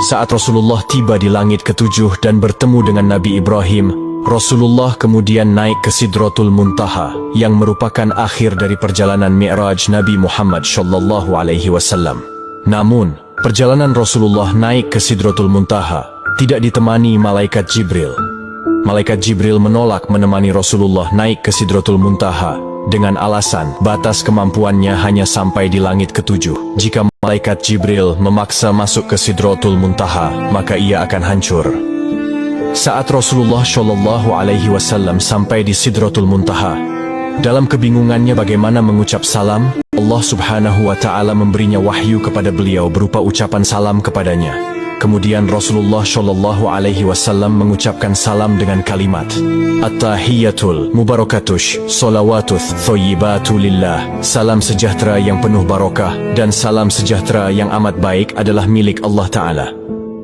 Saat Rasulullah tiba di langit ketujuh dan bertemu dengan Nabi Ibrahim, Rasulullah kemudian naik ke Sidratul Muntaha, yang merupakan akhir dari perjalanan Mi'raj Nabi Muhammad SAW. Namun, perjalanan Rasulullah naik ke Sidratul Muntaha tidak ditemani malaikat Jibril. Malaikat Jibril menolak menemani Rasulullah naik ke Sidratul Muntaha dengan alasan batas kemampuannya hanya sampai di langit ketujuh. Jika malaikat Jibril memaksa masuk ke Sidratul Muntaha, maka ia akan hancur. Saat Rasulullah SAW sampai di Sidratul Muntaha, dalam kebingungannya bagaimana mengucap salam, Allah Subhanahu wa Ta'ala memberinya wahyu kepada beliau berupa ucapan salam kepadanya. Kemudian Rasulullah SAW mengucapkan salam dengan kalimat At-tahiyyatul mubarakatush salawatuth thoyyibatu lillah. Salam sejahtera yang penuh barokah dan salam sejahtera yang amat baik adalah milik Allah Ta'ala.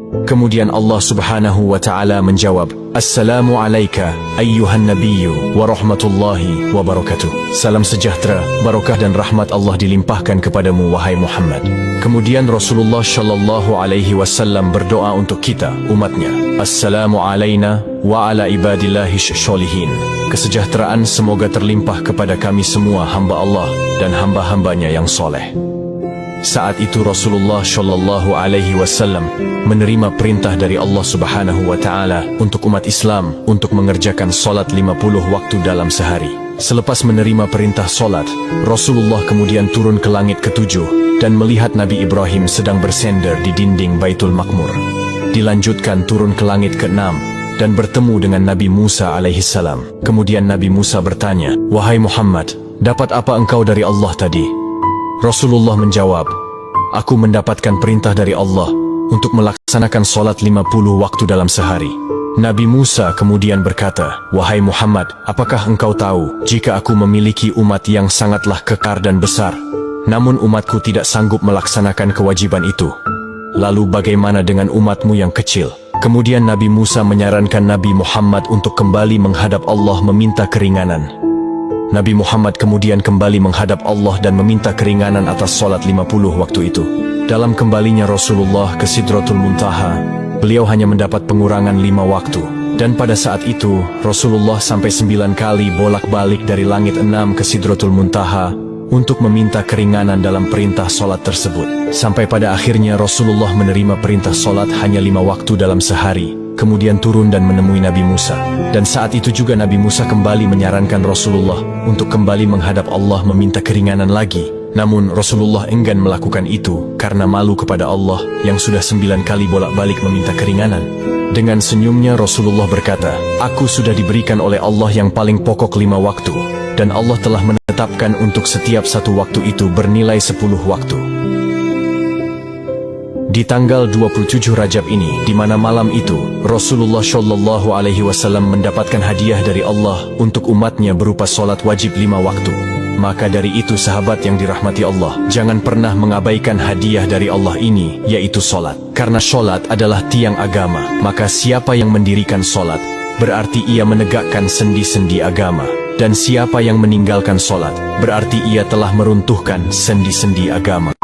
Kemudian Allah Subhanahu wa Ta'ala menjawab, Assalamu alayka ayyuhan nabiyyu wa rahmatullahi wa barakatuh. Salam sejahtera, barokah dan rahmat Allah dilimpahkan kepadamu wahai Muhammad. Kemudian Rasulullah SAW berdoa untuk kita, umatnya. Assalamu alayna wa ala ibadillahis sholihin. Kesejahteraan semoga terlimpah kepada kami semua hamba Allah dan hamba-hambanya yang soleh. Saat itu Rasulullah SAW menerima perintah dari Allah Subhanahu wa Ta'ala untuk umat Islam untuk mengerjakan solat 50 waktu dalam sehari. Selepas menerima perintah solat, Rasulullah kemudian turun ke langit ketujuh dan melihat Nabi Ibrahim sedang bersender di dinding Baitul Maqmur. Dilanjutkan turun ke langit ke-6 dan bertemu dengan Nabi Musa alaihissalam. Kemudian Nabi Musa bertanya, Wahai Muhammad, dapat apa engkau dari Allah tadi? Rasulullah menjawab, Aku mendapatkan perintah dari Allah untuk melaksanakan solat 50 waktu dalam sehari. Nabi Musa kemudian berkata, Wahai Muhammad, apakah engkau tahu jika aku memiliki umat yang sangatlah kekar dan besar, namun umatku tidak sanggup melaksanakan kewajiban itu? Lalu bagaimana dengan umatmu yang kecil? Kemudian Nabi Musa menyarankan Nabi Muhammad untuk kembali menghadap Allah meminta keringanan. Nabi Muhammad kemudian kembali menghadap Allah dan meminta keringanan atas solat 50 waktu itu. Dalam kembalinya Rasulullah ke Sidratul Muntaha, beliau hanya mendapat pengurangan 5 waktu. Dan pada saat itu, Rasulullah sampai 9 kali bolak-balik dari langit 6 ke Sidratul Muntaha untuk meminta keringanan dalam perintah solat tersebut. Sampai pada akhirnya Rasulullah menerima perintah solat hanya 5 waktu dalam sehari. Kemudian turun dan menemui Nabi Musa. Dan saat itu juga Nabi Musa kembali menyarankan Rasulullah untuk kembali menghadap Allah meminta keringanan lagi. Namun Rasulullah enggan melakukan itu karena malu kepada Allah yang sudah 9 kali bolak-balik meminta keringanan. Dengan senyumnya Rasulullah berkata, Aku sudah diberikan oleh Allah yang paling pokok 5 waktu, dan Allah telah menetapkan untuk setiap satu waktu itu bernilai 10 waktu. Di tanggal 27 Rajab ini, di mana malam itu Rasulullah SAW mendapatkan hadiah dari Allah untuk umatnya berupa solat wajib 5 waktu. Maka dari itu sahabat yang dirahmati Allah, jangan pernah mengabaikan hadiah dari Allah ini, yaitu solat. Karena solat adalah tiang agama, maka siapa yang mendirikan solat, berarti ia menegakkan sendi-sendi agama. Dan siapa yang meninggalkan solat, berarti ia telah meruntuhkan sendi-sendi agama.